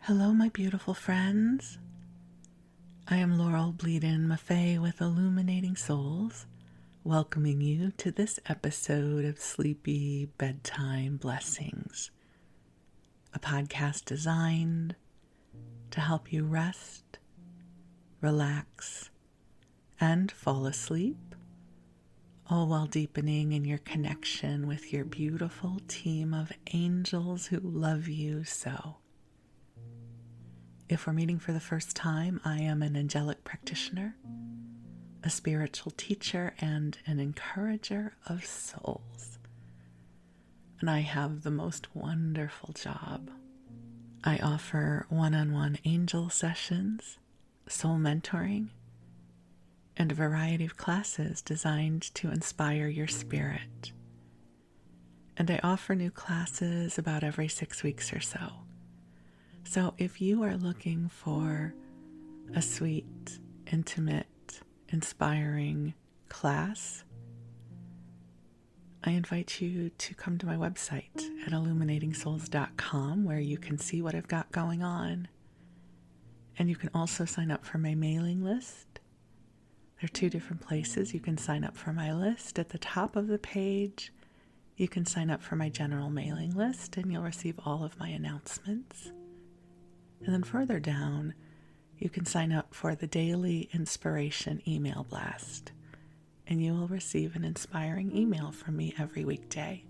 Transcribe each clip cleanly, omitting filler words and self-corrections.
Hello, my beautiful friends. I am Laurel Bleadon-Maffei with Illuminating Souls, welcoming you to this episode of Sleepy Bedtime Blessings, a podcast designed to help you rest, relax, and fall asleep, all while deepening in your connection with your beautiful team of angels who love you so. If we're meeting for the first time, I am an angelic practitioner, a spiritual teacher, and an encourager of souls. And I have the most wonderful job. I offer one-on-one angel sessions, soul mentoring, and a variety of classes designed to inspire your spirit. And I offer new classes about every 6 weeks or so. So if you are looking for a sweet, intimate, inspiring class, I invite you to come to my website at illuminatingsouls.com, where you can see what I've got going on. And you can also sign up for my mailing list. There are 2 different places you can sign up for my list. At the top of the page, you can sign up for my general mailing list, and you'll receive all of my announcements. And then further down, you can sign up for the daily inspiration email blast, and you will receive an inspiring email from me every weekday.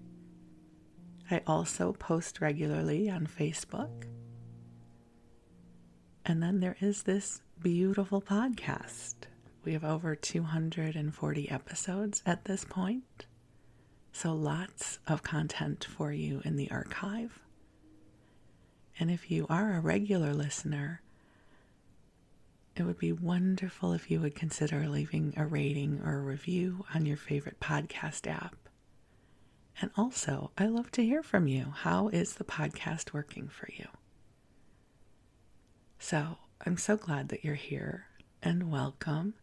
I also post regularly on Facebook. And then there is this beautiful podcast. We have over 240 episodes at this point, so lots of content for you in the archive. And if you are a regular listener, it would be wonderful if you would consider leaving a rating or a review on your favorite podcast app. And also, I love to hear from you. How is the podcast working for you? So, I'm so glad that you're here, and welcome.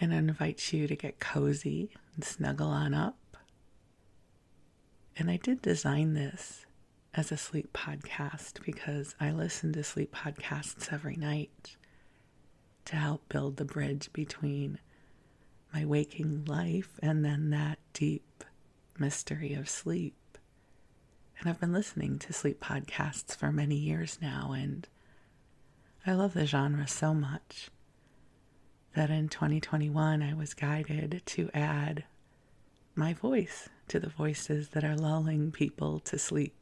And I invite you to get cozy and snuggle on up. And I did design this as a sleep podcast because I listen to sleep podcasts every night to help build the bridge between my waking life and then that deep mystery of sleep. And I've been listening to sleep podcasts for many years now, and I love the genre so much that in 2021 I was guided to add my voice to the voices that are lulling people to sleep.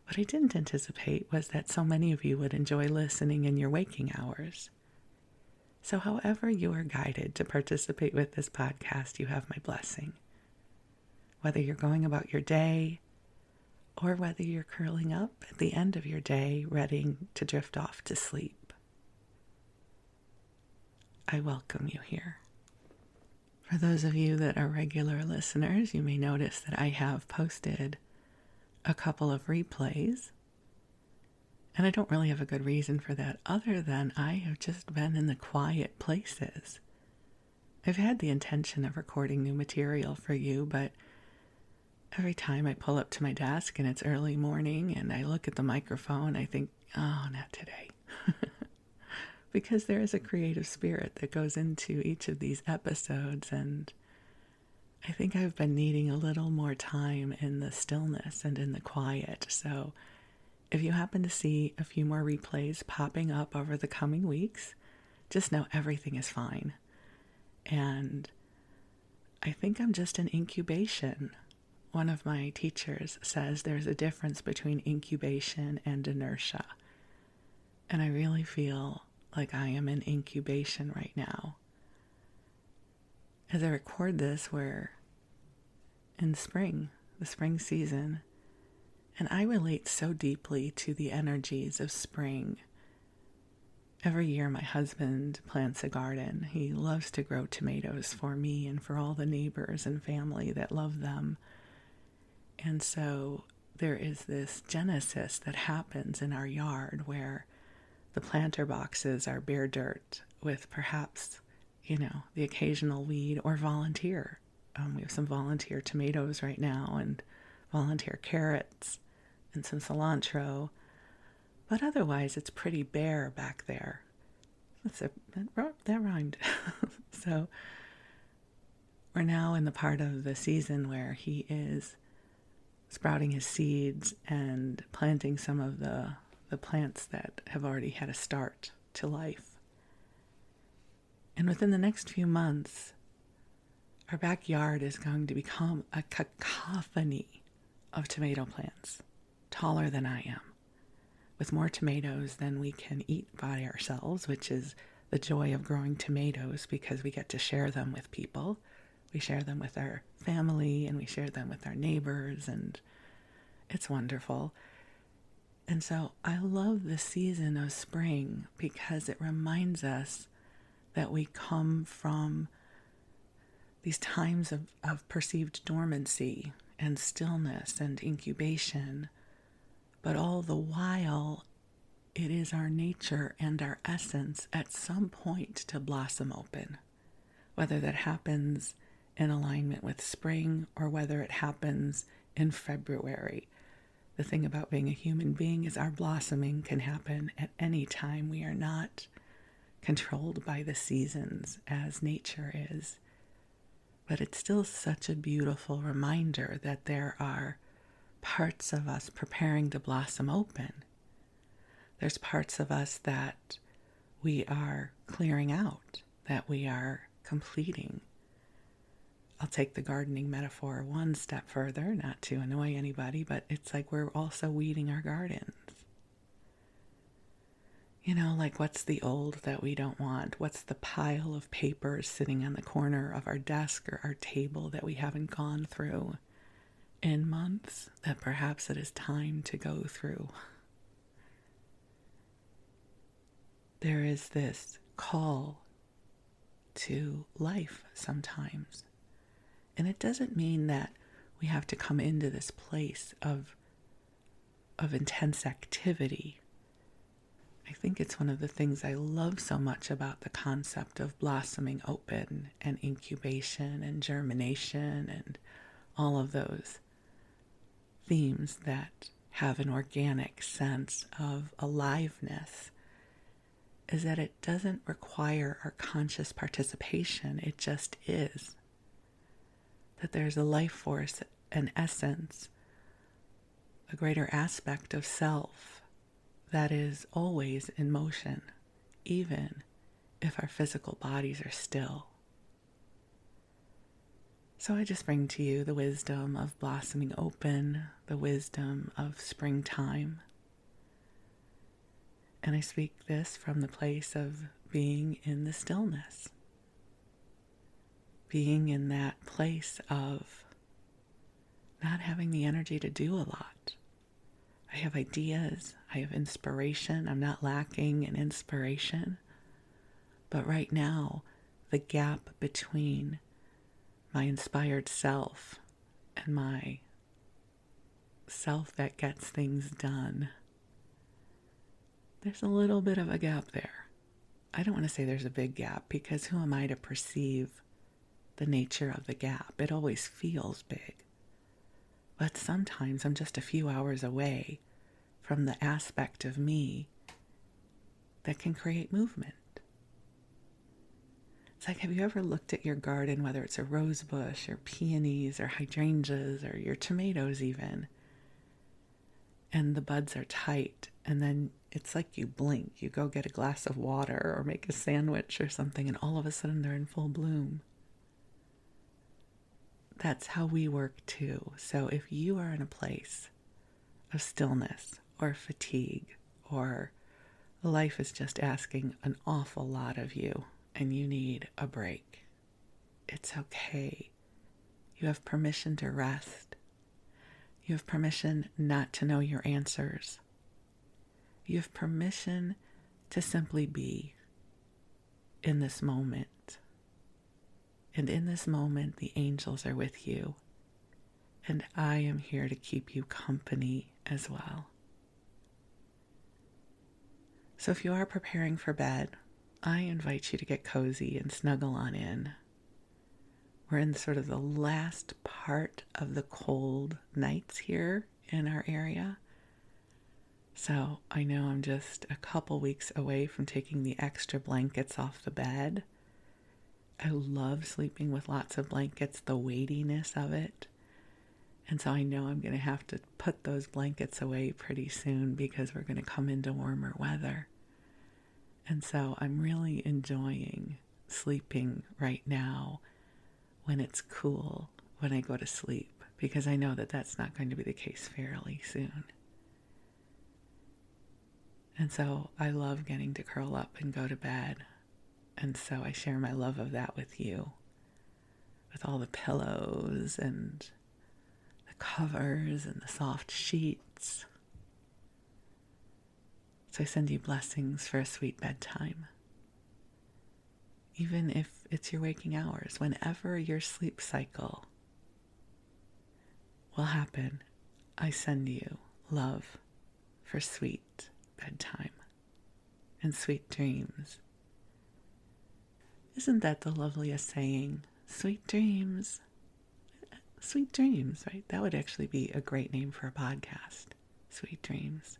What I didn't anticipate was that so many of you would enjoy listening in your waking hours. So however you are guided to participate with this podcast, you have my blessing. Whether you're going about your day or whether you're curling up at the end of your day, ready to drift off to sleep, I welcome you here. For those of you that are regular listeners, you may notice that I have posted a couple of replays, and I don't really have a good reason for that other than I have just been in the quiet places. I've had the intention of recording new material for you, but every time I pull up to my desk and it's early morning and I look at the microphone, I think, oh, not today. Because there is a creative spirit that goes into each of these episodes, and I think I've been needing a little more time in the stillness and in the quiet. So if you happen to see a few more replays popping up over the coming weeks, just know everything is fine. And I think I'm just in incubation. One of my teachers says there's a difference between incubation and inertia. And I really feel like I am in incubation right now. As I record this, we're in spring, the spring season, and I relate so deeply to the energies of spring. Every year my husband plants a garden. He loves to grow tomatoes for me and for all the neighbors and family that love them. And so there is this genesis that happens in our yard where the planter boxes are bare dirt with perhaps, the occasional weed or volunteer. We have some volunteer tomatoes right now and volunteer carrots and some cilantro. But otherwise, it's pretty bare back there. That rhymed. So we're now in the part of the season where he is sprouting his seeds and planting some of the plants that have already had a start to life. And within the next few months, our backyard is going to become a cacophony of tomato plants, taller than I am, with more tomatoes than we can eat by ourselves, which is the joy of growing tomatoes because we get to share them with people. We share them with our family and we share them with our neighbors, and it's wonderful. And so I love the season of spring because it reminds us that we come from these times of perceived dormancy and stillness and incubation, but all the while it is our nature and our essence at some point to blossom open, whether that happens in alignment with spring or whether it happens in February. The thing about being a human being is our blossoming can happen at any time. We are not controlled by the seasons as nature is. But it's still such a beautiful reminder that there are parts of us preparing to blossom open. There's parts of us that we are clearing out, that we are completing. I'll take the gardening metaphor one step further, not to annoy anybody, but it's like we're also weeding our gardens. You know, like what's the old that we don't want? What's the pile of papers sitting on the corner of our desk or our table that we haven't gone through in months that perhaps it is time to go through? There is this call to life sometimes. And it doesn't mean that we have to come into this place of intense activity. I think it's one of the things I love so much about the concept of blossoming open and incubation and germination and all of those themes that have an organic sense of aliveness, is that it doesn't require our conscious participation. It just is. That there's a life force, an essence, a greater aspect of self that is always in motion, even if our physical bodies are still. So I just bring to you the wisdom of blossoming open, the wisdom of springtime. And I speak this from the place of being in the stillness, being in that place of not having the energy to do a lot. I have ideas, I have inspiration, I'm not lacking in inspiration. But right now, the gap between my inspired self and my self that gets things done, there's a little bit of a gap there. I don't want to say there's a big gap because who am I to perceive the nature of the gap? It always feels big. But sometimes I'm just a few hours away from the aspect of me that can create movement. It's like, have you ever looked at your garden, whether it's a rose bush or peonies or hydrangeas or your tomatoes even, and the buds are tight, and then it's like you blink, you go get a glass of water or make a sandwich or something, and all of a sudden they're in full bloom. That's how we work too. So if you are in a place of stillness or fatigue, or life is just asking an awful lot of you and you need a break, it's okay. You have permission to rest. You have permission not to know your answers. You have permission to simply be in this moment. And in this moment, the angels are with you. And I am here to keep you company as well. So if you are preparing for bed, I invite you to get cozy and snuggle on in. We're in sort of the last part of the cold nights here in our area. So I know I'm just a couple weeks away from taking the extra blankets off the bed. I love sleeping with lots of blankets, the weightiness of it. And so I know I'm going to have to put those blankets away pretty soon because we're going to come into warmer weather. And so I'm really enjoying sleeping right now when it's cool, when I go to sleep, because I know that that's not going to be the case fairly soon. And so I love getting to curl up and go to bed. And so I share my love of that with you, with all the pillows and the covers and the soft sheets. So I send you blessings for a sweet bedtime. Even if it's your waking hours, whenever your sleep cycle will happen, I send you love for sweet bedtime and sweet dreams. Isn't that the loveliest saying? Sweet dreams. Sweet dreams, right? That would actually be a great name for a podcast. Sweet dreams.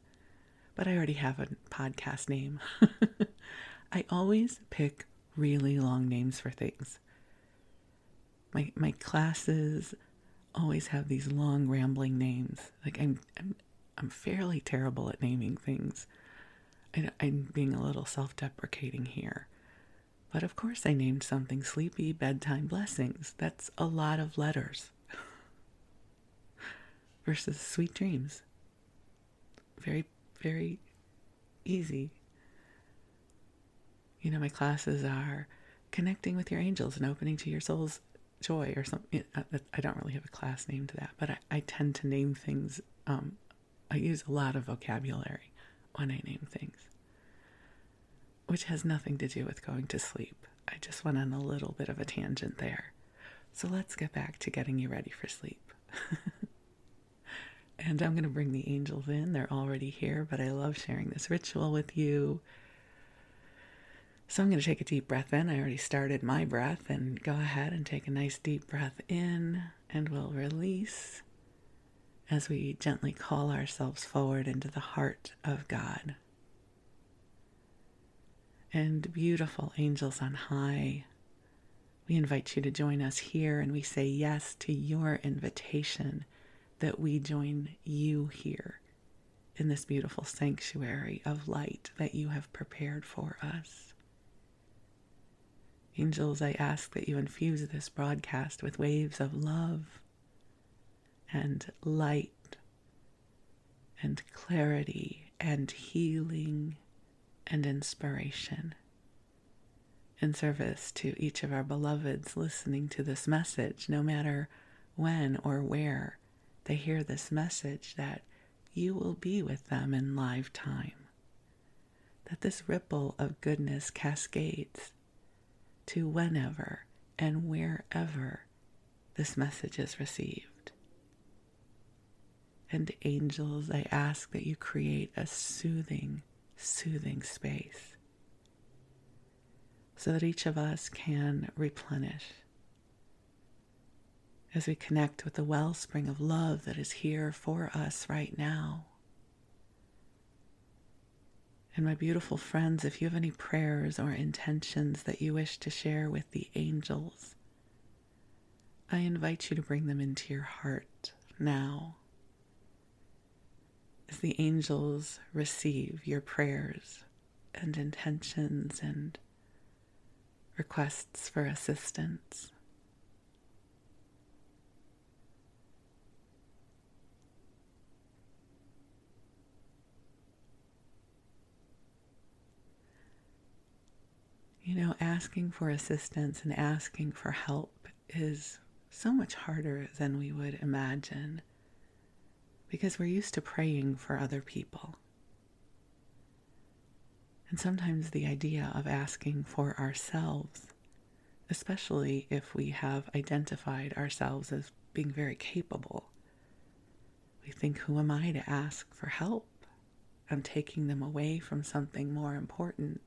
But I already have a podcast name. I always pick really long names for things. My classes always have these long rambling names. Like I'm fairly terrible at naming things. I'm being a little self-deprecating here. But of course I named something Sleepy Bedtime Blessings. That's a lot of letters. Versus Sweet Dreams. Very, very easy. You know, my classes are connecting with your angels and opening to your soul's joy or something. I don't really have a class name to that, but I tend to name things. I use a lot of vocabulary when I name things, which has nothing to do with going to sleep. I just went on a little bit of a tangent there. So let's get back to getting you ready for sleep. And I'm going to bring the angels in. They're already here, but I love sharing this ritual with you. So I'm going to take a deep breath in. I already started my breath, and go ahead and take a nice deep breath in, and we'll release as we gently call ourselves forward into the heart of God. And beautiful angels on high, we invite you to join us here, and we say yes to your invitation that we join you here in this beautiful sanctuary of light that you have prepared for us. Angels, I ask that you infuse this broadcast with waves of love and light and clarity and healing and inspiration in service to each of our beloveds listening to this message, no matter when or where they hear this message, that you will be with them in live time, that this ripple of goodness cascades to whenever and wherever this message is received. And angels, I ask that you create a soothing space so that each of us can replenish as we connect with the wellspring of love that is here for us right now. And my beautiful friends, if you have any prayers or intentions that you wish to share with the angels, I invite you to bring them into your heart now, as the angels receive your prayers and intentions and requests for assistance. You know, asking for assistance and asking for help is so much harder than we would imagine, because we're used to praying for other people. And sometimes the idea of asking for ourselves, especially if we have identified ourselves as being very capable, we think, who am I to ask for help? I'm taking them away from something more important.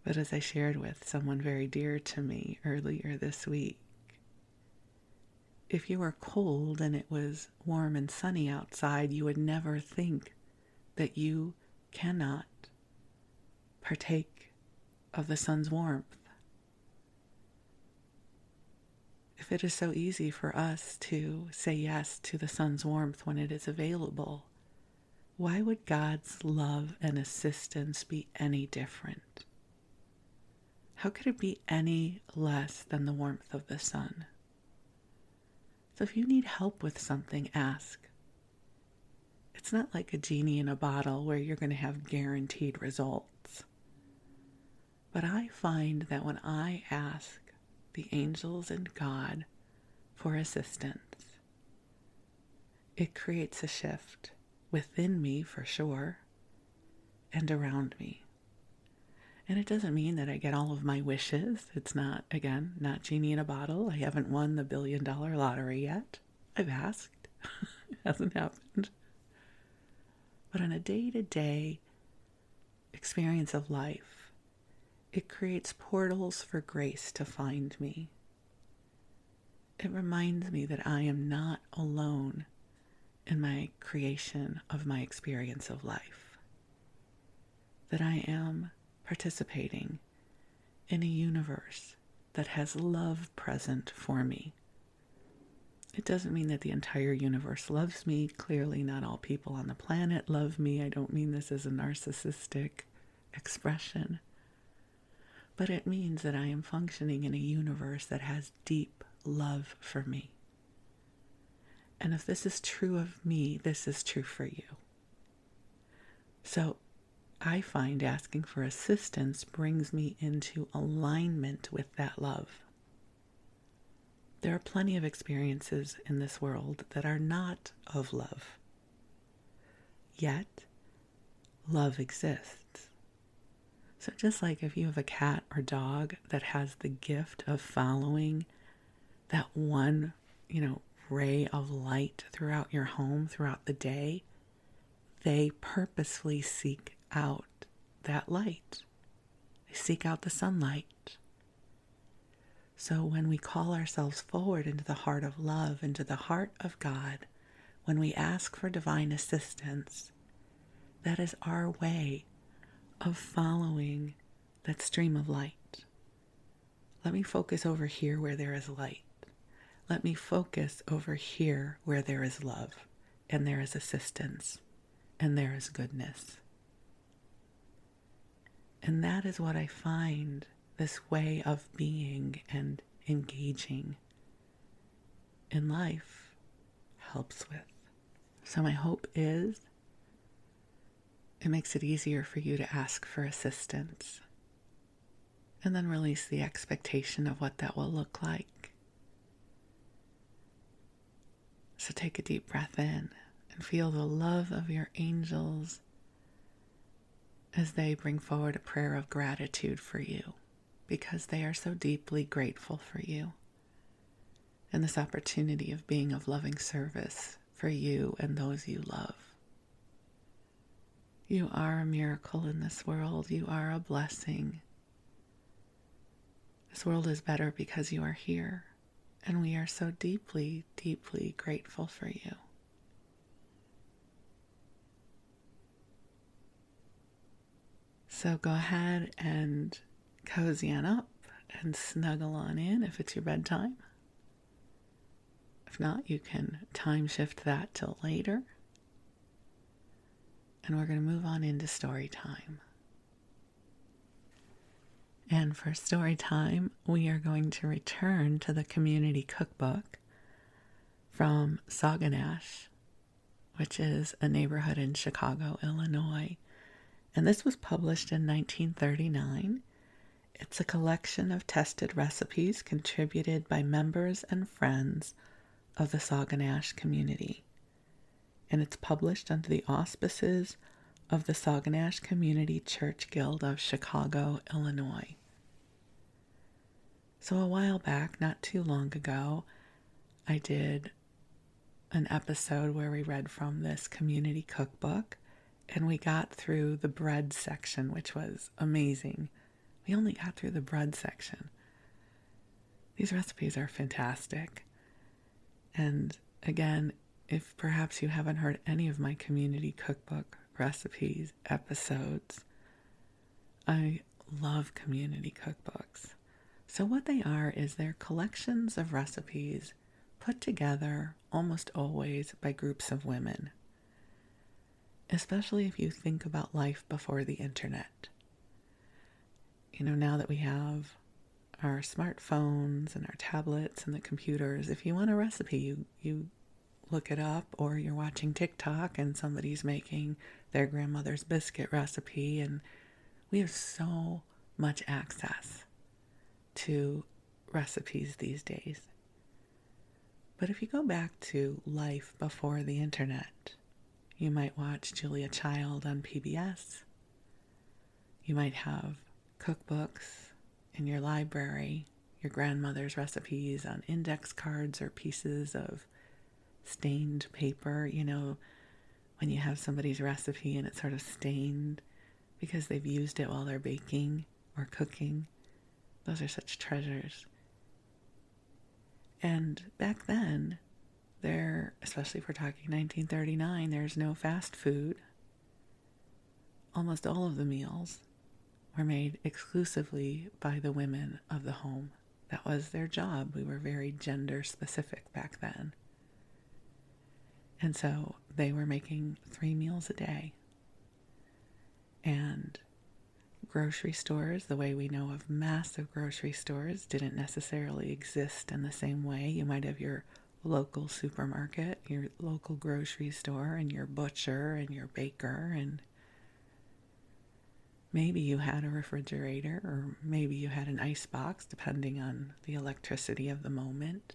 But as I shared with someone very dear to me earlier this week, if you were cold and it was warm and sunny outside, you would never think that you cannot partake of the sun's warmth. If it is so easy for us to say yes to the sun's warmth when it is available, why would God's love and assistance be any different? How could it be any less than the warmth of the sun? So if you need help with something, ask. It's not like a genie in a bottle where you're going to have guaranteed results. But I find that when I ask the angels and God for assistance, it creates a shift within me for sure and around me. And it doesn't mean that I get all of my wishes. It's not, again, not genie in a bottle. I haven't won the $1 billion lottery yet. I've asked. It hasn't happened. But on a day-to-day experience of life, it creates portals for grace to find me. It reminds me that I am not alone in my creation of my experience of life. That I am participating in a universe that has love present for me. It doesn't mean that the entire universe loves me. Clearly, not all people on the planet love me. I don't mean this as a narcissistic expression. But it means that I am functioning in a universe that has deep love for me. And if this is true of me, this is true for you. So I find asking for assistance brings me into alignment with that love. There are plenty of experiences in this world that are not of love. Yet, love exists. So just like if you have a cat or dog that has the gift of following that one, ray of light throughout your home, throughout the day, they purposefully seek out that light. They seek out the sunlight. So when we call ourselves forward into the heart of love, into the heart of God, when we ask for divine assistance, that is our way of following that stream of light. Let me focus over here where there is light. Let me focus over here where there is love, and there is assistance, and there is goodness. And that is what I find this way of being and engaging in life helps with. So my hope is it makes it easier for you to ask for assistance and then release the expectation of what that will look like. So take a deep breath in and feel the love of your angels as they bring forward a prayer of gratitude for you, because they are so deeply grateful for you and this opportunity of being of loving service for you and those you love. You are a miracle in this world. You are a blessing. This world is better because you are here, and we are so deeply, deeply grateful for you. So go ahead and cozy on up and snuggle on in if it's your bedtime. If not, you can time shift that till later. And we're going to move on into story time. And for story time, we are going to return to the community cookbook from Sauganash, which is a neighborhood in Chicago, Illinois. And this was published in 1939. It's a collection of tested recipes contributed by members and friends of the Sauganash community. And it's published under the auspices of the Sauganash Community Church Guild of Chicago, Illinois. So a while back, not too long ago, I did an episode where we read from this community cookbook, and we got through the bread section, which was amazing. We only got through the bread section. These recipes are fantastic. And again, if perhaps you haven't heard any of my community cookbook recipes episodes, I love community cookbooks. So what they are is they're collections of recipes put together almost always by groups of women, especially if you think about life before the internet. Now that we have our smartphones and our tablets and the computers, if you want a recipe, you look it up, or you're watching TikTok and somebody's making their grandmother's biscuit recipe, and we have so much access to recipes these days. But if you go back to life before the internet, you might watch Julia Child on PBS. You might have cookbooks in your library, your grandmother's recipes on index cards or pieces of stained paper. When you have somebody's recipe and it's sort of stained because they've used it while they're baking or cooking. Those are such treasures. And back then, especially if we're talking 1939, there's no fast food. Almost all of the meals were made exclusively by the women of the home. That was their job. We were very gender specific back then. And so they were making 3 meals a day. And grocery stores, the way we know of massive grocery stores, didn't necessarily exist in the same way. You might have your local supermarket, your local grocery store, and your butcher and your baker, and maybe you had a refrigerator, or maybe you had an ice box, depending on the electricity of the moment.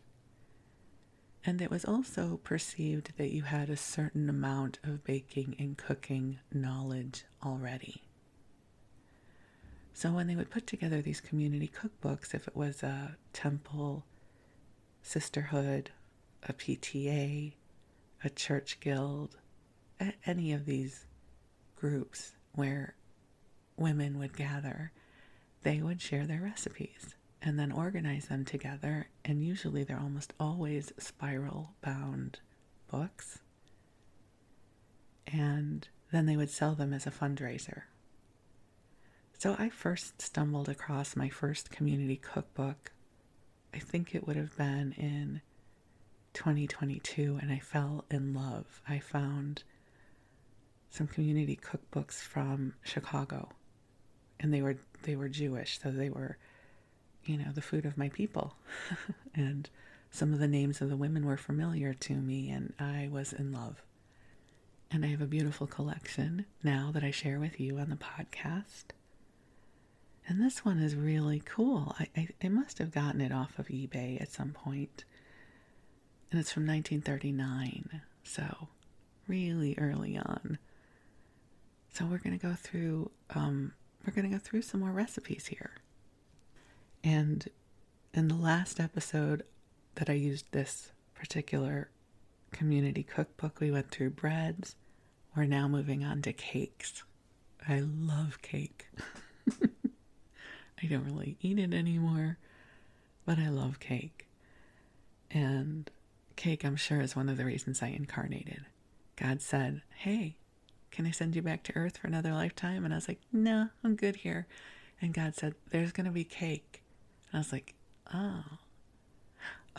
And it was also perceived that you had a certain amount of baking and cooking knowledge already. So when they would put together these community cookbooks, if it was a temple sisterhood, a PTA, a church guild, any of these groups where women would gather, they would share their recipes and then organize them together. And usually they're almost always spiral bound books. And then they would sell them as a fundraiser. So I first stumbled across my first community cookbook, I think it would have been in 2022, and I fell in love. I found some community cookbooks from Chicago, and they were Jewish, so they were, the food of my people. And some of the names of the women were familiar to me, and I was in love. And I have a beautiful collection now that I share with you on the podcast. And this one is really cool. I must have gotten it off of eBay at some point. And it's from 1939, so really early on. So we're going to go through some more recipes here. And in the last episode that I used this particular community cookbook, we went through breads. We're now moving on to cakes. I love cake. I don't really eat it anymore, but I love cake. And cake, I'm sure, is one of the reasons I incarnated. God said, hey, can I send you back to Earth for another lifetime? And I was like, no, I'm good here. And God said, there's going to be cake. And I was like, oh,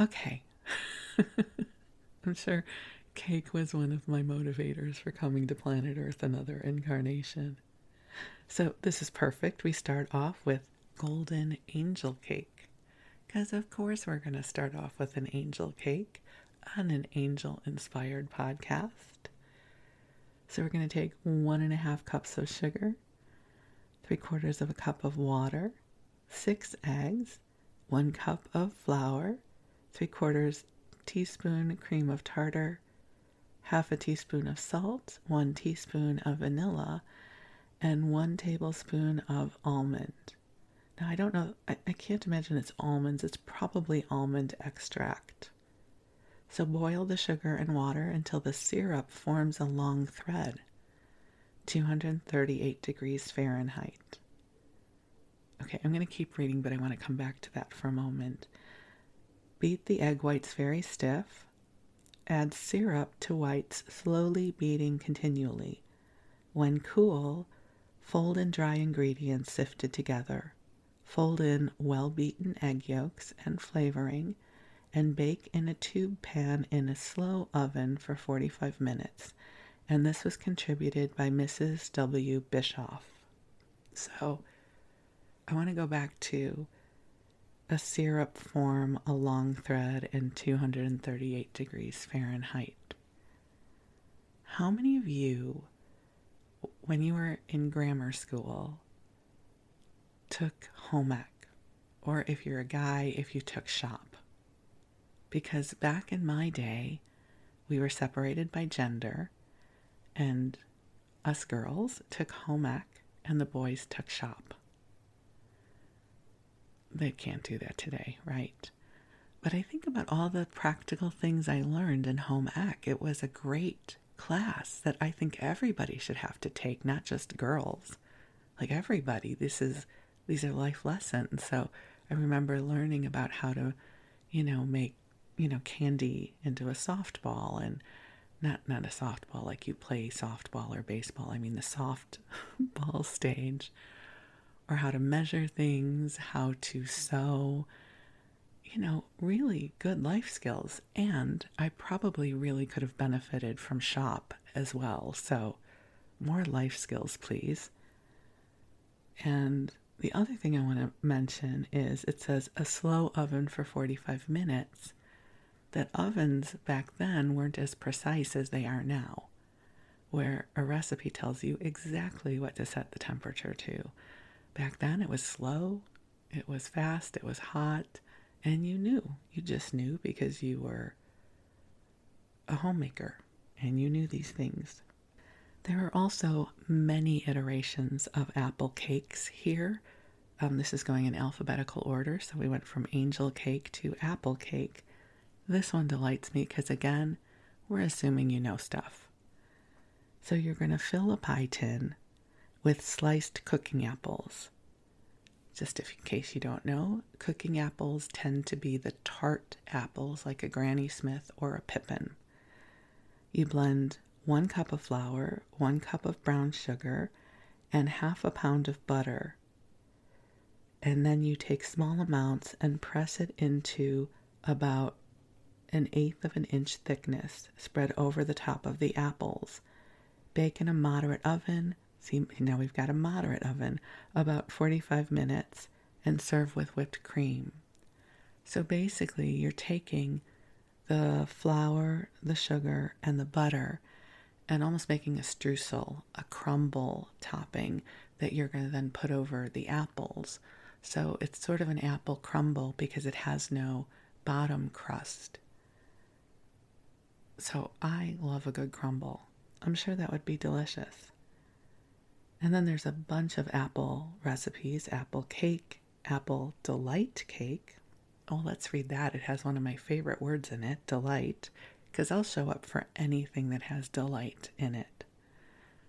okay. I'm sure cake was one of my motivators for coming to planet Earth another incarnation. So this is perfect. We start off with golden angel cake, because of course we're going to start off with an angel cake on an angel-inspired podcast. So we're going to take 1.5 cups of sugar, 3/4 cup of water, 6 eggs, 1 cup of flour, 3/4 teaspoon cream of tartar, 1/2 teaspoon of salt, 1 teaspoon of vanilla, and 1 tablespoon of almond. Now, I don't know, I can't imagine it's almonds. It's probably almond extract. So boil the sugar and water until the syrup forms a long thread, 238 degrees Fahrenheit. Okay, I'm going to keep reading, but I want to come back to that for a moment. Beat the egg whites very stiff. add syrup to whites, slowly beating continually. When cool, fold in dry ingredients sifted together. Fold in well-beaten egg yolks and flavoring, and bake in a tube pan in a slow oven for 45 minutes. And this was contributed by Mrs. W. Bischoff. So I want to go back to a syrup form, a long thread, and 238 degrees Fahrenheit. How many of you, when you were in grammar school, took home ec? Or if you're a guy, if you took shop? Because back in my day, we were separated by gender, and us girls took home ec and the boys took shop. They can't do that today, right? But I think about all the practical things I learned in home ec. It was a great class that I think everybody should have to take, not just girls. Like everybody, these are life lessons. So I remember learning about how to, make, candy into a softball, and not a softball like you play softball or baseball. I mean the softball stage. Or how to measure things, how to sew, really good life skills. And I probably really could have benefited from shop as well. So more life skills, please. And the other thing I want to mention is it says a slow oven for 45 minutes. That ovens back then weren't as precise as they are now, where a recipe tells you exactly what to set the temperature to. Back then it was slow, it was fast, it was hot, and you just knew because you were a homemaker and you knew these things. There are also many iterations of apple cakes here. This is going in alphabetical order, so we went from angel cake to apple cake. This one delights me because, again, we're assuming you know stuff. So you're going to fill a pie tin with sliced cooking apples. Just in case you don't know, cooking apples tend to be the tart apples like a Granny Smith or a Pippin. You blend 1 cup of flour, 1 cup of brown sugar, and half a pound of butter. And then you take small amounts and press it into about 1/8 of an inch thickness, spread over the top of the apples. Bake in a moderate oven. See, now we've got a moderate oven, about 45 minutes, and serve with whipped cream. So basically, you're taking the flour, the sugar, and the butter, and almost making a streusel, a crumble topping that you're going to then put over the apples. So it's sort of an apple crumble because it has no bottom crust. So I love a good crumble. I'm sure that would be delicious. And then there's a bunch of apple recipes: apple cake, apple delight cake. Oh, let's read that. It has one of my favorite words in it, delight, because I'll show up for anything that has delight in it.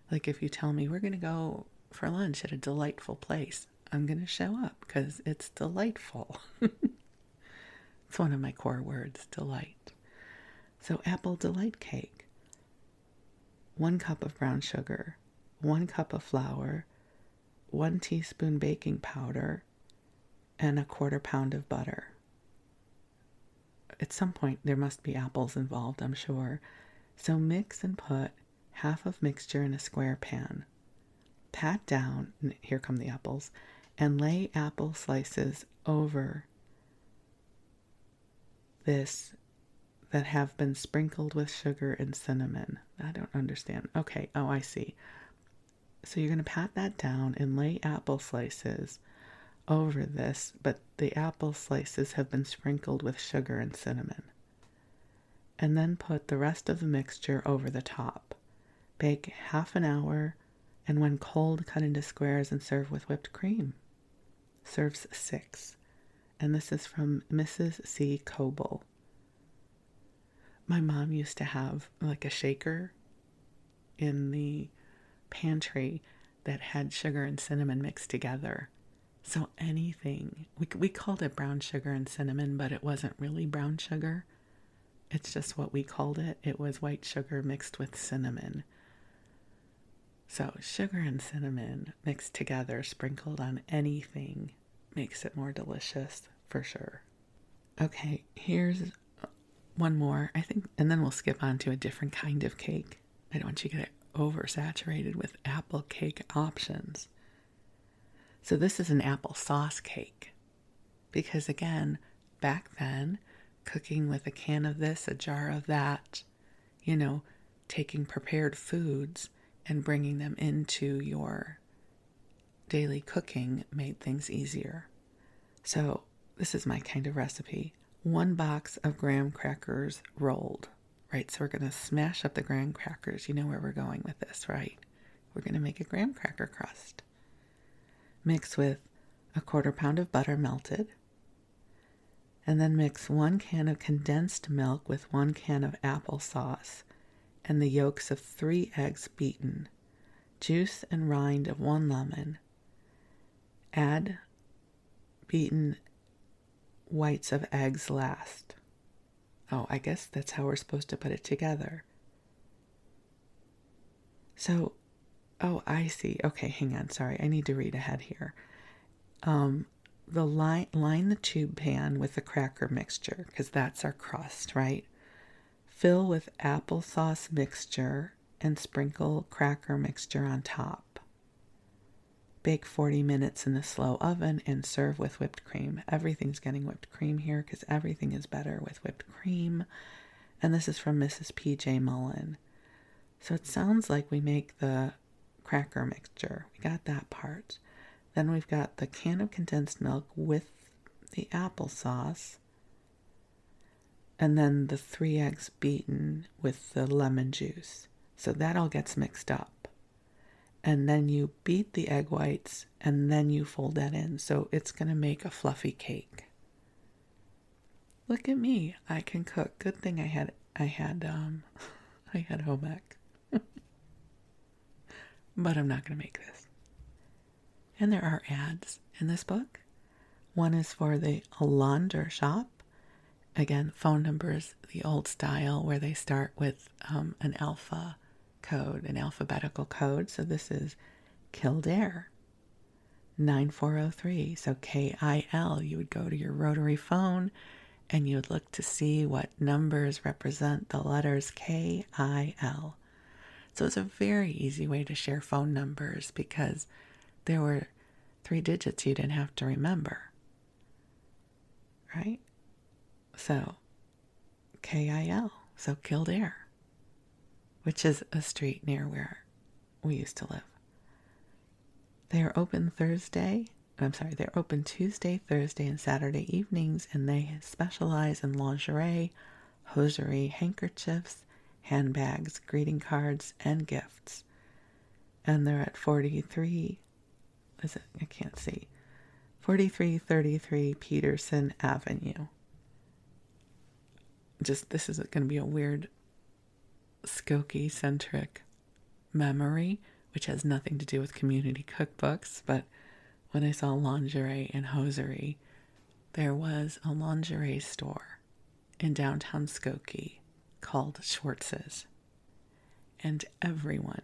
Like if you tell me we're going to go for lunch at a delightful place, I'm going to show up because it's delightful. It's one of my core words, delight. So apple delight cake. 1 cup of brown sugar, 1 cup of flour, 1 teaspoon baking powder, and 1/4 pound of butter. At some point there must be apples involved, I'm sure. So mix and put half of mixture in a square pan. Pat down, and here come the apples, and lay apple slices over this that have been sprinkled with sugar and cinnamon. I don't understand. Okay, oh, I see. So you're going to pat that down and lay apple slices over this, but the apple slices have been sprinkled with sugar and cinnamon. And then put the rest of the mixture over the top. Bake half an hour, and when cold, cut into squares and serve with whipped cream. Serves 6. And this is from Mrs. C. Coble. My mom used to have like a shaker in the pantry that had sugar and cinnamon mixed together. So anything, we called it brown sugar and cinnamon, but it wasn't really brown sugar. It's just what we called it. It was white sugar mixed with cinnamon. So sugar and cinnamon mixed together, sprinkled on anything, makes it more delicious for sure. Okay, here's one more, I think, and then we'll skip on to a different kind of cake. I don't want you to get oversaturated with apple cake options. So this is an applesauce cake. Because again, back then, cooking with a can of this, a jar of that, taking prepared foods and bringing them into your daily cooking made things easier. So this is my kind of recipe. 1 box of graham crackers rolled, right? So we're going to smash up the graham crackers. You know where we're going with this, right? We're going to make a graham cracker crust. Mix with 1/4 pound of butter melted. And then mix 1 can of condensed milk with 1 can of applesauce and the yolks of 3 eggs beaten, juice and rind of 1 lemon. Add beaten whites of eggs last. Oh, I guess that's how we're supposed to put it together. So, I see. Okay, hang on. Sorry, I need to read ahead here. Line the tube pan with the cracker mixture, because that's our crust, right? Fill with applesauce mixture and sprinkle cracker mixture on top. Bake 40 minutes in the slow oven and serve with whipped cream. Everything's getting whipped cream here because everything is better with whipped cream. And this is from Mrs. P.J. Mullen. So it sounds like we make the cracker mixture. We got that part. Then we've got the can of condensed milk with the applesauce. And then the 3 eggs beaten with the lemon juice. So that all gets mixed up. And then you beat the egg whites and then you fold that in. So it's going to make a fluffy cake. Look at me. I can cook. Good thing I had home ec. But I'm not going to make this. And there are ads in this book. One is for the Lander shop. Again, phone numbers, the old style where they start with an alpha code, an alphabetical code. So this is Kildare 9403. So KIL. You would go to your rotary phone and you would look to see what numbers represent the letters KIL. So it's a very easy way to share phone numbers because there were 3 digits you didn't have to remember. Right? So, KIL, so Kildare, which is a street near where we used to live. They're open Tuesday, Thursday, and Saturday evenings, and they specialize in lingerie, hosiery, handkerchiefs, handbags, greeting cards, and gifts. And they're at 4333 Peterson Avenue. This is going to be a weird Skokie-centric memory, which has nothing to do with community cookbooks, but when I saw lingerie and hosiery, there was a lingerie store in downtown Skokie called Schwartz's. And everyone,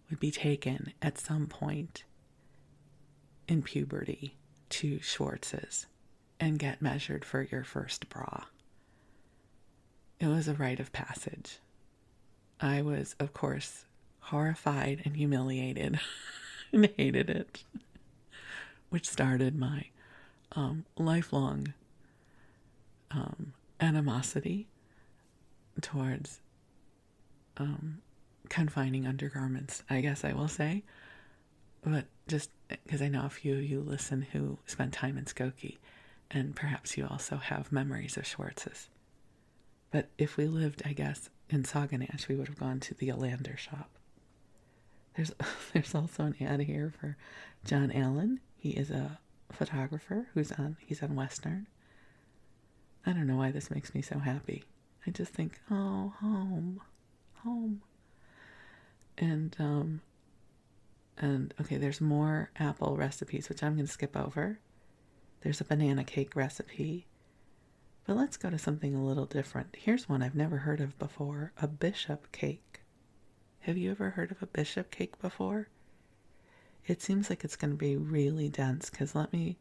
would be taken at some point in puberty to Schwartz's and get measured for your first bra. It was a rite of passage. I was, of course, horrified and humiliated and hated it, which started my lifelong animosity towards confining undergarments, I guess I will say. But just because I know a few of you listen who spent time in Skokie, and perhaps you also have memories of Schwartz's. But if we lived, I guess, in Sauganash, we would have gone to the Lander shop. There's also an ad here for John Allen. He is a photographer he's on Western. I don't know why this makes me so happy. I just think, oh, home. And okay, there's more apple recipes, which I'm going to skip over. There's a banana cake recipe. But let's go to something a little different. Here's one I've never heard of before, a bishop cake. Have you ever heard of a bishop cake before? It seems like it's going to be really dense because let me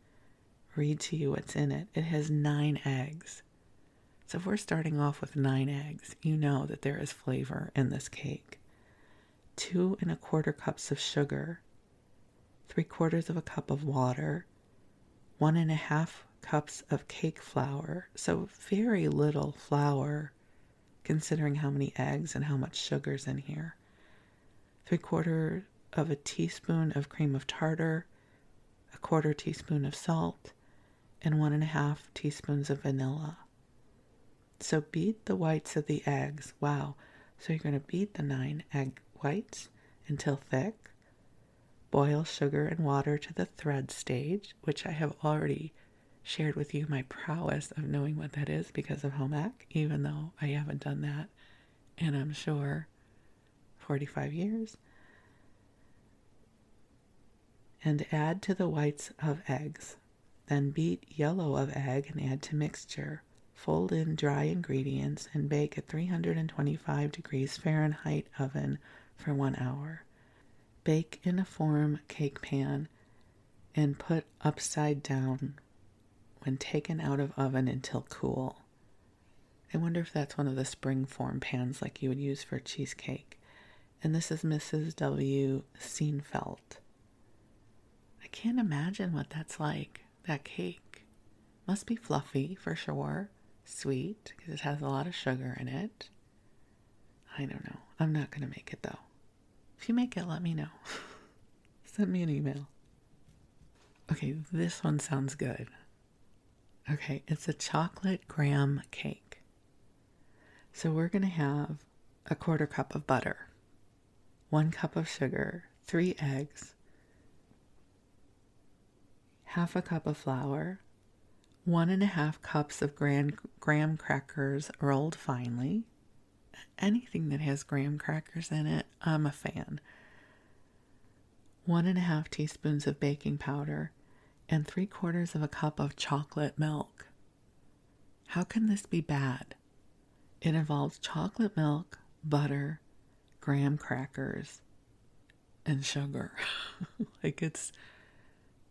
read to you what's in it. It has 9 eggs. So if we're starting off with 9 eggs, you know that there is flavor in this cake. 2 1/4 cups of sugar, 3/4 of a cup of water, 1 1/2 cups of cake flour. So very little flour considering how many eggs and how much sugar's in here. 3/4 of a teaspoon of cream of tartar, 1/4 teaspoon of salt, and 1 1/2 teaspoons of vanilla. So beat the whites of the eggs. Wow. So you're going to beat the 9 egg whites until thick. Boil sugar and water to the thread stage, which I have already shared with you my prowess of knowing what that is because of home ec, even though I haven't done that in, I'm sure, 45 years. And add to the whites of eggs. Then beat yellow of egg and add to mixture. Fold in dry ingredients and bake at 325 degrees Fahrenheit oven for 1 hour. Bake in a form cake pan and put upside down when taken out of oven until cool. I wonder if that's one of the spring form pans like you would use for cheesecake. And this is Mrs. W. Seinfeld. I can't imagine what that's like, that cake. Must be fluffy for sure. Sweet, because it has a lot of sugar in it. I don't know. I'm not going to make it though. If you make it, let me know. Send me an email. Okay, this one sounds good. Okay, it's a chocolate graham cake. So we're going to have 1/4 cup of butter, 1 cup of sugar, 3 eggs, 1/2 cup of flour, 1 1/2 cups of graham crackers rolled finely. Anything that has graham crackers in it, I'm a fan. 1 1/2 teaspoons of baking powder and 3/4 of a cup of chocolate milk. How can this be bad? It involves chocolate milk, butter, graham crackers, and sugar. Like it's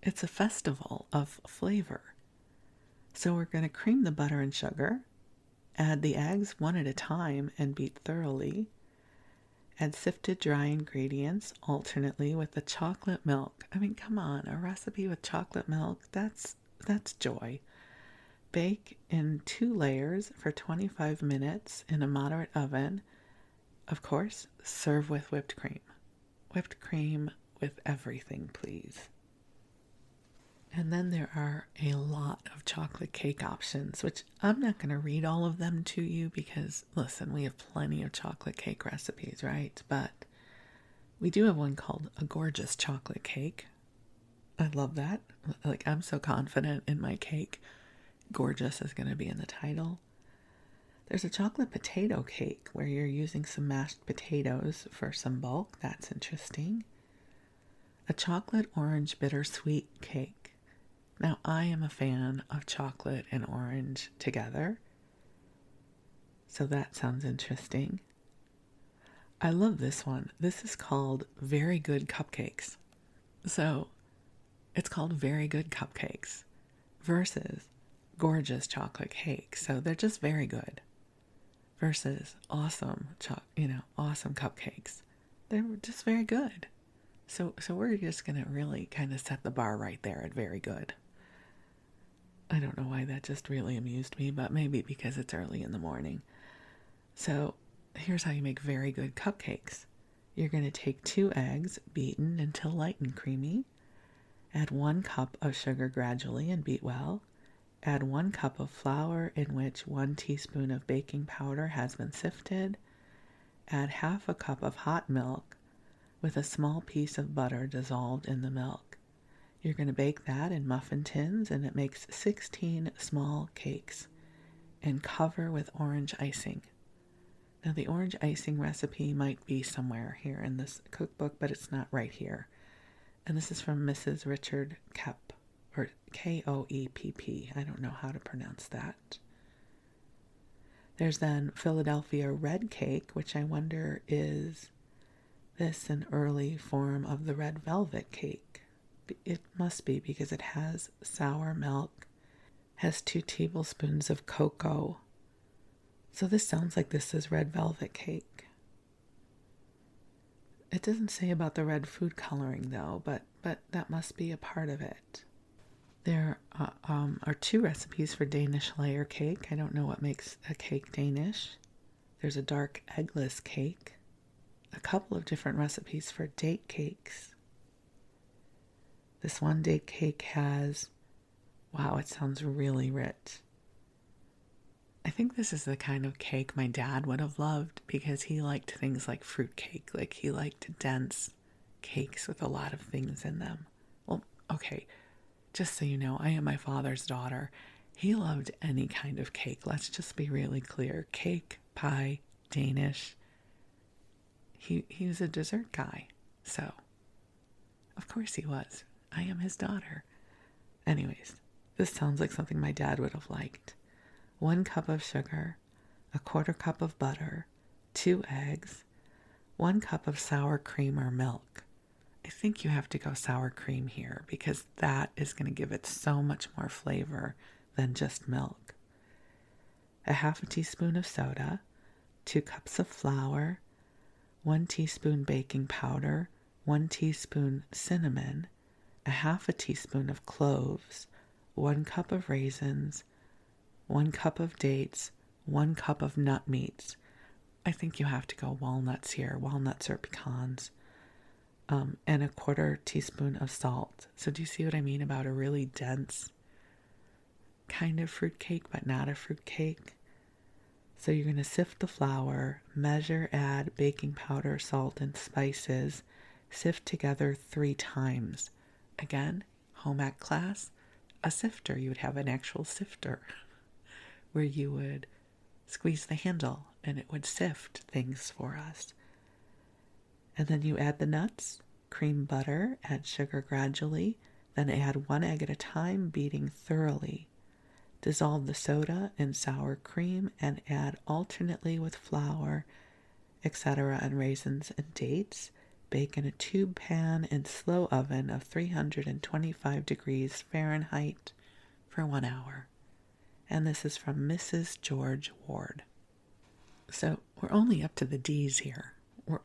a festival of flavor. So we're going to cream the butter and sugar, add the eggs one at a time and beat thoroughly. Add sifted dry ingredients alternately with the chocolate milk. I mean, come on, a recipe with chocolate milk, that's joy. Bake in 2 layers for 25 minutes in a moderate oven. Of course, serve with whipped cream. Whipped cream with everything, please. And then there are a lot of chocolate cake options, which I'm not going to read all of them to you because, listen, we have plenty of chocolate cake recipes, right? But we do have one called a gorgeous chocolate cake. I love that. Like, I'm so confident in my cake. Gorgeous is going to be in the title. There's a chocolate potato cake where you're using some mashed potatoes for some bulk. That's interesting. A chocolate orange bittersweet cake. Now, I am a fan of chocolate and orange together, so that sounds interesting. I love this one. This is called Very Good Cupcakes. So, it's called Very Good Cupcakes versus Gorgeous Chocolate Cake. So, they're just very good versus awesome, awesome cupcakes. They're just very good. So we're just going to really kind of set the bar right there at very good. I don't know why that just really amused me, but maybe because it's early in the morning. So here's how you make very good cupcakes. You're going to take 2 eggs, beaten until light and creamy. Add 1 cup of sugar gradually and beat well. Add 1 cup of flour in which 1 teaspoon of baking powder has been sifted. Add 1/2 cup of hot milk with a small piece of butter dissolved in the milk. You're going to bake that in muffin tins, and it makes 16 small cakes, and cover with orange icing. Now, the orange icing recipe might be somewhere here in this cookbook, but it's not right here. And this is from Mrs. Richard Kep. or Koepp. I don't know how to pronounce that. There's then Philadelphia red cake, which I wonder, is this an early form of the red velvet cake? It must be, because it has sour milk, has 2 tablespoons of cocoa. So this sounds like this is red velvet cake. It doesn't say about the red food coloring though, but that must be a part of it. There are 2 recipes for Danish layer cake. I don't know what makes a cake Danish. There's a dark eggless cake. A couple of different recipes for date cakes. This one date cake has, wow, it sounds really rich. I think this is the kind of cake my dad would have loved, because he liked things like fruit cake. Like, he liked dense cakes with a lot of things in them. Well, okay, just so you know, I am my father's daughter. He loved any kind of cake. Let's just be really clear. Cake, pie, Danish. He was a dessert guy. So, of course he was. I am his daughter. Anyways, this sounds like something my dad would have liked. 1 cup of sugar, 1/4 cup of butter, 2 eggs, 1 cup of sour cream or milk. I think you have to go sour cream here, because that is going to give it so much more flavor than just milk. 1/2 teaspoon of soda, 2 cups of flour, 1 teaspoon baking powder, 1 teaspoon cinnamon, 1/2 teaspoon of cloves, 1 cup of raisins, 1 cup of dates, 1 cup of nut meats. I think you have to go walnuts here, walnuts or pecans, and 1/4 teaspoon of salt. So do you see what I mean about a really dense kind of fruit cake, but not a fruit cake? So you're going to sift the flour, measure, add baking powder, salt, and spices, sift together 3 times. Again, home ec class, a sifter. You would have an actual sifter where you would squeeze the handle and it would sift things for us. And then you add the nuts, cream butter, add sugar gradually, then add 1 egg at a time, beating thoroughly. Dissolve the soda in sour cream and add alternately with flour, etc., and raisins and dates. Bake in a tube pan in slow oven of 325 degrees Fahrenheit for 1 hour. And this is from Mrs. George Ward. So we're only up to the D's here.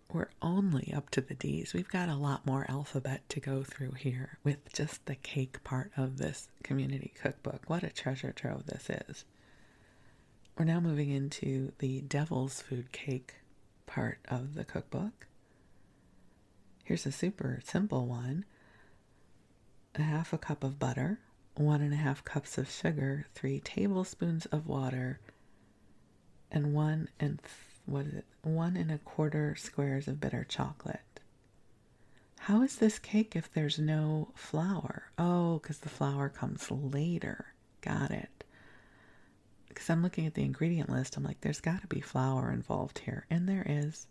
We're only up to the D's. We've got a lot more alphabet to go through here with just the cake part of this community cookbook. What a treasure trove this is. We're now moving into the devil's food cake part of the cookbook. Here's a super simple one. 1/2 cup of butter, 1.5 cups of sugar, 3 tablespoons of water, and 1 1.25 squares of bitter chocolate. How is this cake if there's no flour? Oh, because the flour comes later. Got it. Because I'm looking at the ingredient list, I'm like, there's got to be flour involved here. And there is.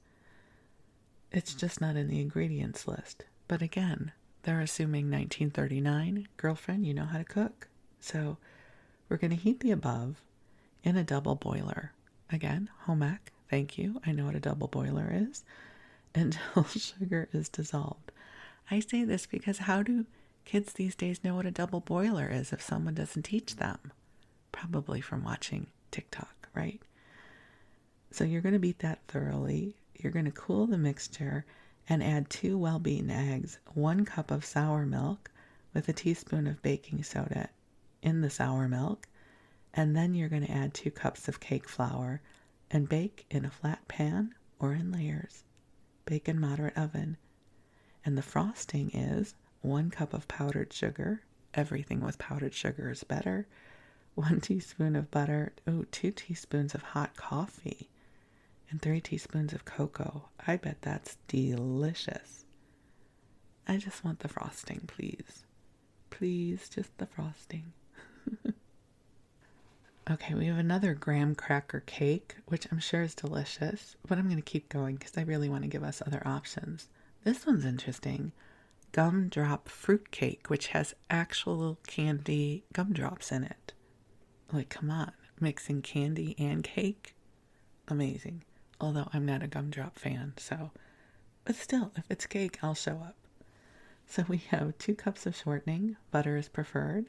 It's just not in the ingredients list. But again, they're assuming 1939. Girlfriend, you know how to cook. So we're going to heat the above in a double boiler. Again, home ec. Thank you. I know what a double boiler is. Until sugar is dissolved. I say this because how do kids these days know what a double boiler is if someone doesn't teach them? Probably from watching TikTok, right? So you're going to beat that thoroughly. You're going to cool the mixture and add 2 well-beaten eggs, 1 cup of sour milk with a teaspoon of baking soda in the sour milk, and then you're going to add 2 cups of cake flour and bake in a flat pan or in layers. Bake in moderate oven. And the frosting is 1 cup of powdered sugar. Everything with powdered sugar is better. 1 teaspoon of butter. 2 teaspoons of hot coffee. And 3 teaspoons of cocoa. I bet that's delicious. I just want the frosting, please. Please, just the frosting. Okay, we have another graham cracker cake, which I'm sure is delicious, but I'm going to keep going because I really want to give us other options. This one's interesting. gumdrop fruit cake, which has actual candy gumdrops in it. Like, come on, mixing candy and cake? Amazing. Although I'm not a gumdrop fan, so, but still, if it's cake, I'll show up. So we have 2 cups of shortening, butter is preferred,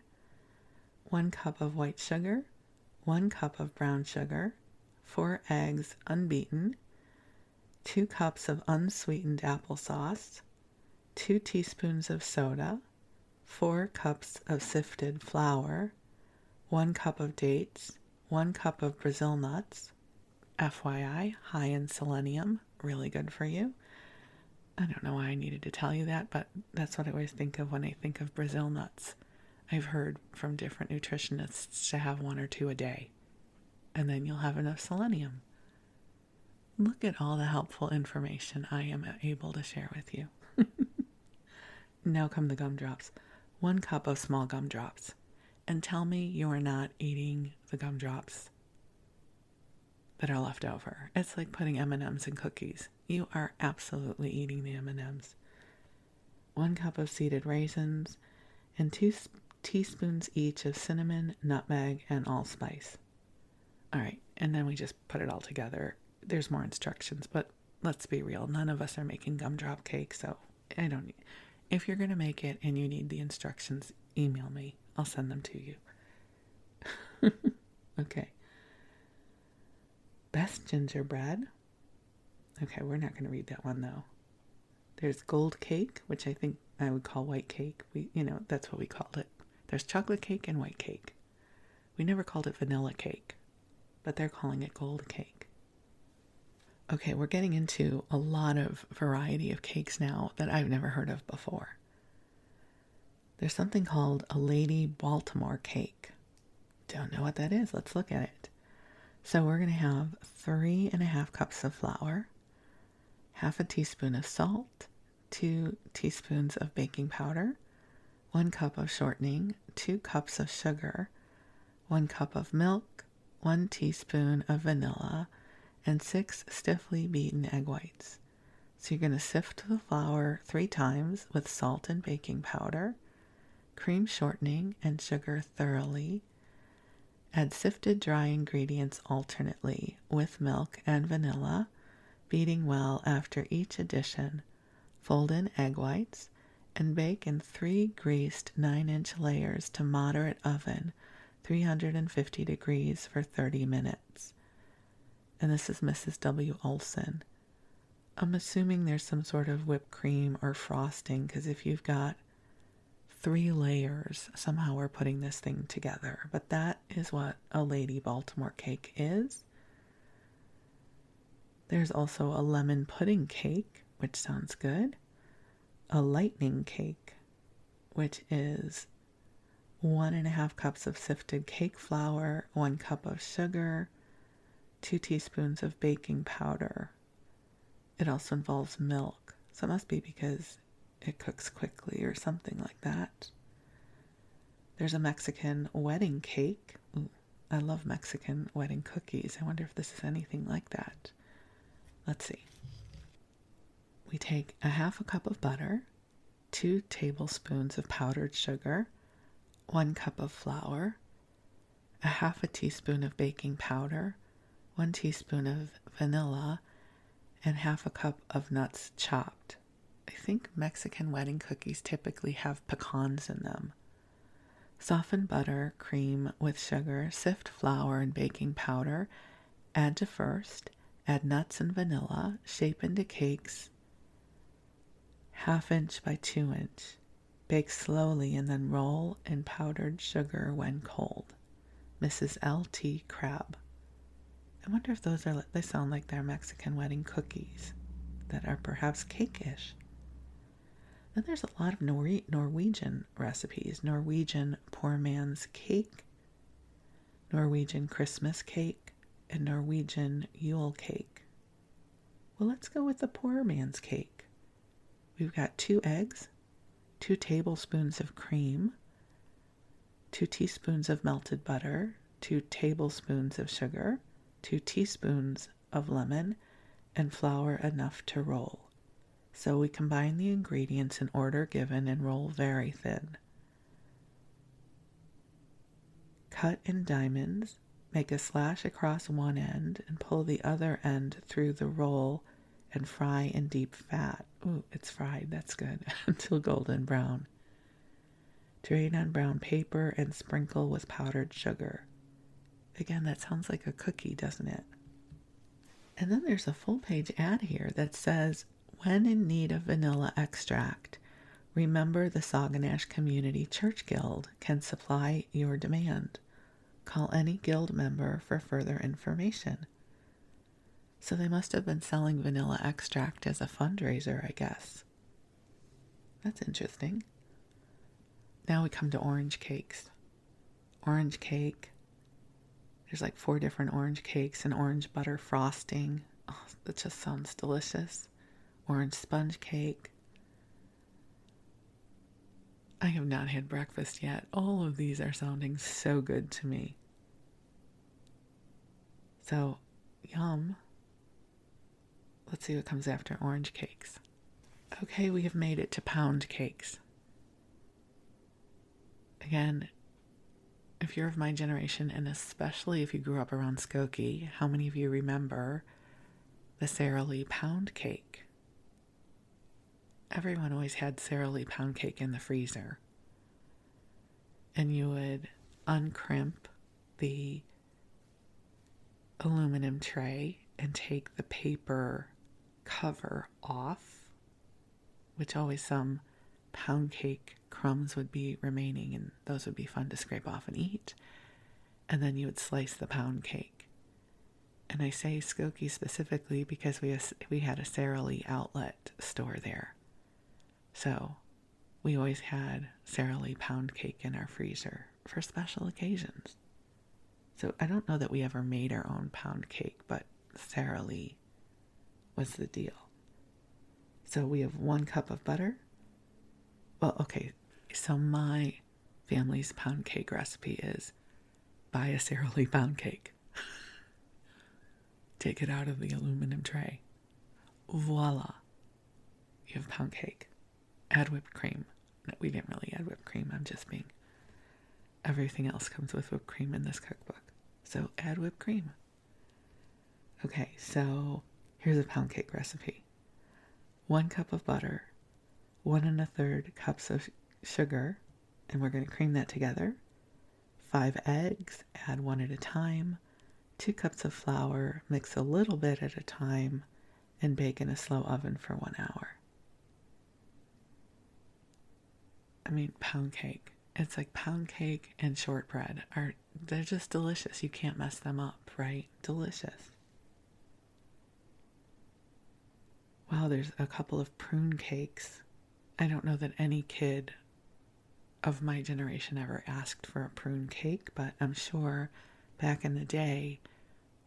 1 cup of white sugar, 1 cup of brown sugar, 4 eggs unbeaten, 2 cups of unsweetened applesauce, 2 teaspoons of soda, 4 cups of sifted flour, 1 cup of dates, 1 cup of Brazil nuts, FYI, high in selenium, really good for you. I don't know why I needed to tell you that, but that's what I always think of when I think of Brazil nuts. I've heard from different nutritionists to have 1 or 2 a day, and then you'll have enough selenium. Look at all the helpful information I am able to share with you. Now come the gumdrops. 1 cup of small gumdrops. And tell me you are not eating the gumdrops that are left over. It's like putting M&Ms in cookies. You are absolutely eating the M&Ms. 1 cup of seeded raisins and 2 teaspoons each of cinnamon, nutmeg, and allspice. All right, and then we just put it all together. There's more instructions, but let's be real. None of us are making gumdrop cake, so I don't need. If you're going to make it and you need the instructions, email me. I'll send them to you. Okay. Best gingerbread. Okay, we're not going to read that one, though. There's gold cake, which I think I would call white cake. That's what we called it. There's chocolate cake and white cake. We never called it vanilla cake, but they're calling it gold cake. Okay, we're getting into a lot of variety of cakes now that I've never heard of before. There's something called a Lady Baltimore cake. Don't know what that is. Let's look at it. So we're going to have 3.5 cups of flour, half a teaspoon of salt, 2 teaspoons of baking powder, 1 cup of shortening, 2 cups of sugar, 1 cup of milk, 1 teaspoon of vanilla, and 6 stiffly beaten egg whites. So you're going to sift the flour 3 times with salt and baking powder, cream shortening and sugar thoroughly. Add sifted dry ingredients alternately with milk and vanilla, beating well after each addition. Fold in egg whites and bake in 3 greased 9-inch layers to moderate oven, 350 degrees for 30 minutes. And this is Mrs. W. Olson. I'm assuming there's some sort of whipped cream or frosting, because if you've got 3 layers, somehow we're putting this thing together. But that is what a Lady Baltimore cake is. There's also a lemon pudding cake, which sounds good. A lightning cake, which is 1.5 cups of sifted cake flour, 1 cup of sugar, 2 teaspoons of baking powder. It also involves milk, so it must be because it cooks quickly or something like that. There's a Mexican wedding cake. Ooh, I love Mexican wedding cookies. I wonder if this is anything like that. Let's see. We take 1/2 cup of butter, 2 tablespoons of powdered sugar, 1 cup of flour, 1/2 teaspoon of baking powder, 1 teaspoon of vanilla, and 1/2 cup of nuts chopped. I think Mexican wedding cookies typically have pecans in them. Soften butter, cream with sugar, sift flour and baking powder, add to first, add nuts and vanilla, shape into cakes 1/2 inch by 2 inch. Bake slowly and then roll in powdered sugar when cold. Mrs. L.T. Crab. I wonder if they sound like they're Mexican wedding cookies that are perhaps cake-ish. Then there's a lot of Norwegian recipes. Norwegian poor man's cake, Norwegian Christmas cake, and Norwegian Yule cake. Well, let's go with the poor man's cake. We've got 2 eggs, 2 tablespoons of cream, 2 teaspoons of melted butter, 2 tablespoons of sugar, 2 teaspoons of lemon, and flour enough to roll. So we combine the ingredients in order given and roll very thin. Cut in diamonds, make a slash across one end and pull the other end through the roll and fry in deep fat. Ooh, it's fried, that's good, until golden brown. Drain on brown paper and sprinkle with powdered sugar. Again, that sounds like a cookie, doesn't it? And then there's a full-page ad here that says, when in need of vanilla extract, remember the Sauganash Community Church Guild can supply your demand. Call any guild member for further information. So they must have been selling vanilla extract as a fundraiser, I guess. That's interesting. Now we come to orange cakes. Orange cake. There's like 4 different orange cakes and orange butter frosting. Oh, that just sounds delicious. Orange sponge cake. I have not had breakfast yet. All of these are sounding so good to me. So, yum. Let's see what comes after orange cakes. Okay, we have made it to pound cakes. Again, if you're of my generation, and especially if you grew up around Skokie, how many of you remember the Sara Lee pound cake? Everyone always had Sara Lee pound cake in the freezer. And you would uncrimp the aluminum tray and take the paper cover off, which always some pound cake crumbs would be remaining, and those would be fun to scrape off and eat. And then you would slice the pound cake. And I say Skokie specifically because we had a Sara Lee outlet store there. So we always had Sara Lee pound cake in our freezer for special occasions. So I don't know that we ever made our own pound cake, but Sara Lee was the deal. So we have 1 cup of butter. Well, okay, so my family's pound cake recipe is buy a Sara Lee pound cake. Take it out of the aluminum tray. Voila. You have pound cake. Add whipped cream. No, we didn't really add whipped cream. I'm just being... Everything else comes with whipped cream in this cookbook. So add whipped cream. Okay, so here's a pound cake recipe. 1 cup of butter, 1 1/3 cups of sugar, and we're going to cream that together. 5 eggs, add 1 at a time. 2 cups of flour, mix a little bit at a time, and bake in a slow oven for 1 hour. I mean, pound cake. It's like pound cake and shortbread. They're just delicious. You can't mess them up, right? Delicious. Wow, there's a couple of prune cakes. I don't know that any kid of my generation ever asked for a prune cake, but I'm sure back in the day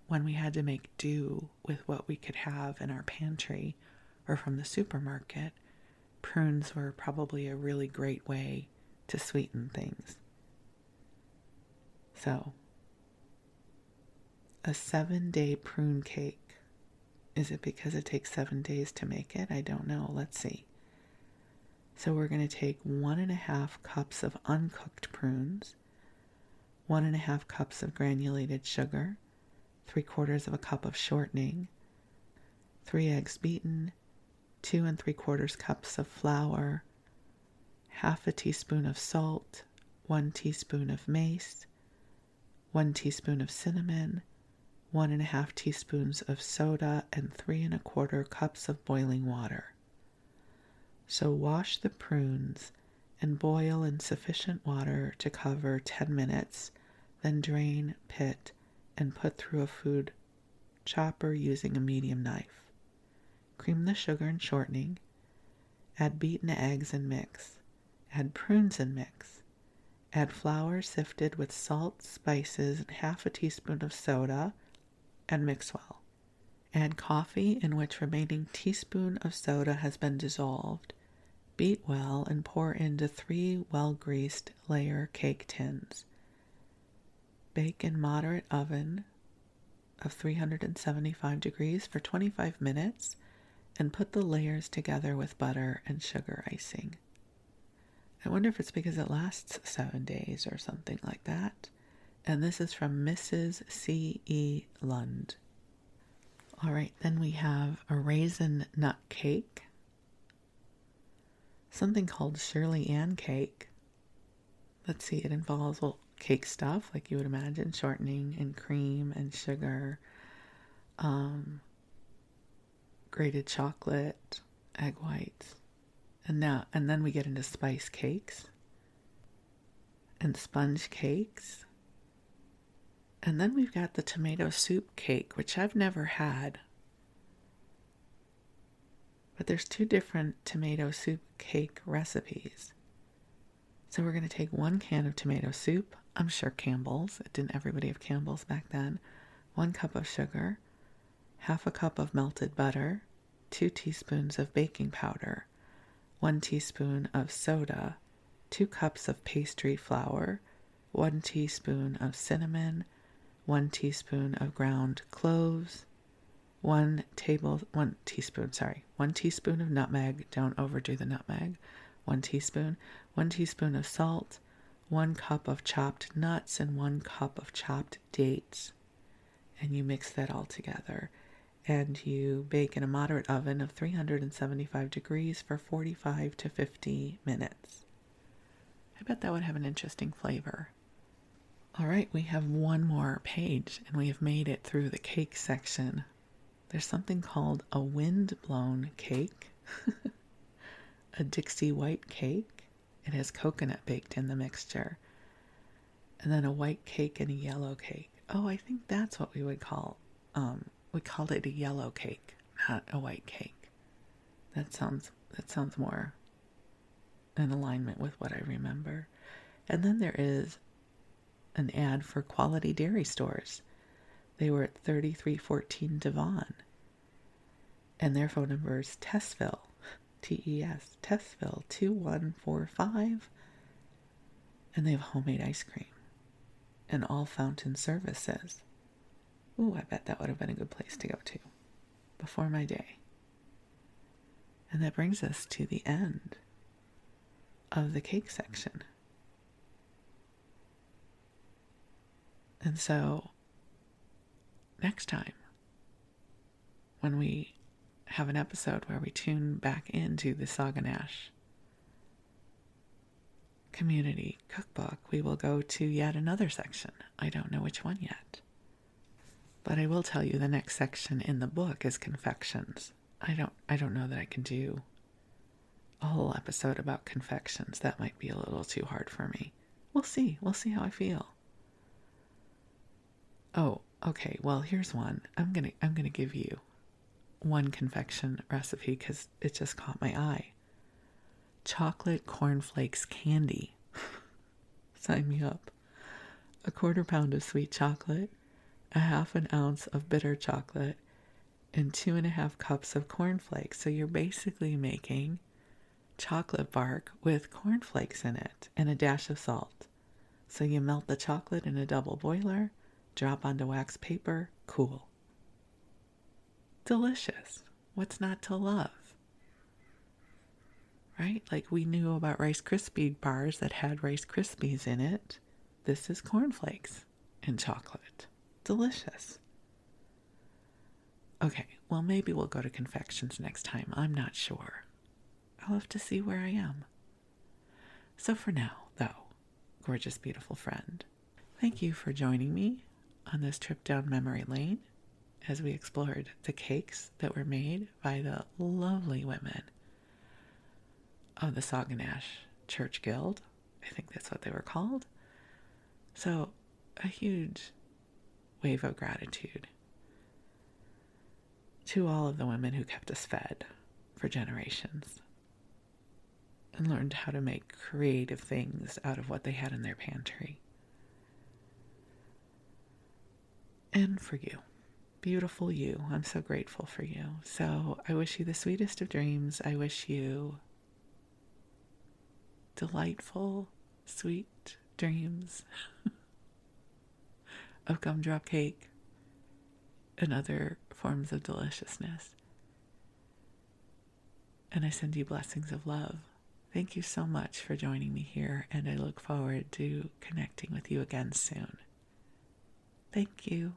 when we had to make do with what we could have in our pantry or from the supermarket, prunes were probably a really great way to sweeten things. So, a 7-day prune cake. Is it because it takes 7 days to make it? I don't know. Let's see. So we're going to take 1.5 cups of uncooked prunes, 1.5 cups of granulated sugar, 3/4 cup of shortening, 3 eggs beaten, 2 3/4 cups of flour, 1/2 teaspoon of salt, 1 teaspoon of mace, 1 teaspoon of cinnamon, 1.5 teaspoons of soda, and 3 1/4 cups of boiling water. So wash the prunes and boil in sufficient water to cover 10 minutes, then drain, pit, and put through a food chopper using a medium knife. Cream the sugar and shortening, add beaten eggs and mix, add prunes and mix, add flour sifted with salt, spices, and 1/2 teaspoon of soda, and mix well. Add coffee in which remaining teaspoon of soda has been dissolved. Beat well and pour into 3 well-greased layer cake tins. Bake in moderate oven of 375 degrees for 25 minutes and put the layers together with butter and sugar icing. I wonder if it's because it lasts 7 days or something like that. And this is from Mrs. C.E. Lund. All right, then we have a raisin nut cake, something called Shirley Ann cake. Let's see, it involves, cake stuff, like you would imagine, shortening and cream and sugar, grated chocolate, egg whites. And then we get into spice cakes and sponge cakes. And then we've got the tomato soup cake, which I've never had. But there's 2 different tomato soup cake recipes. So we're going to take 1 can of tomato soup. I'm sure Campbell's. Didn't everybody have Campbell's back then? 1 cup of sugar, half a cup of melted butter, 2 teaspoons of baking powder, 1 teaspoon of soda, 2 cups of pastry flour, 1 teaspoon of cinnamon, 1 teaspoon of ground cloves, 1 teaspoon of nutmeg. Don't overdo the nutmeg. 1 teaspoon of salt, 1 cup of chopped nuts, and 1 cup of chopped dates. And you mix that all together. And you bake in a moderate oven of 375 degrees for 45 to 50 minutes. I bet that would have an interesting flavor. All right, we have 1 more page, and we have made it through the cake section. There's something called a wind-blown cake, a Dixie white cake. It has coconut baked in the mixture. And then a white cake and a yellow cake. Oh, I think that's what we would call, we called it a yellow cake, not a white cake. That sounds more in alignment with what I remember. And then there is an ad for Quality Dairy Stores. They were at 3314 Devon. And their phone number is Tessville, T-E-S, Tessville 2145. And they have homemade ice cream and all fountain services. Ooh, I bet that would have been a good place to go to before my day. And that brings us to the end of the cake section. And so, next time, when we have an episode where we tune back into the Sauganash Community Cookbook, we will go to yet another section. I don't know which one yet. But I will tell you the next section in the book is confections. I don't know that I can do a whole episode about confections. That might be a little too hard for me. We'll see. We'll see how I feel. Oh, okay. Well, here's one. I'm gonna give you 1 confection recipe because it just caught my eye. Chocolate cornflakes candy. Sign me up. 1/4 pound of sweet chocolate, 1/2 ounce of bitter chocolate, and 2.5 cups of cornflakes. So you're basically making chocolate bark with cornflakes in it and a dash of salt. So you melt the chocolate in a double boiler, drop onto wax paper, cool. Delicious. What's not to love? Right? Like we knew about Rice Krispie bars that had Rice Krispies in it. This is cornflakes and chocolate. Delicious. Okay, well maybe we'll go to confections next time. I'm not sure. I'll have to see where I am. So for now, though, gorgeous, beautiful friend, thank you for joining me on this trip down memory lane as we explored the cakes that were made by the lovely women of the Sauganash Church Guild. I think that's what they were called. So a huge wave of gratitude to all of the women who kept us fed for generations and learned how to make creative things out of what they had in their pantry. And for you, beautiful you, I'm so grateful for you. So I wish you the sweetest of dreams. I wish you delightful, sweet dreams of gumdrop cake and other forms of deliciousness. and I send you blessings of love. Thank you so much for joining me here, and I look forward to connecting with you again soon. Thank you.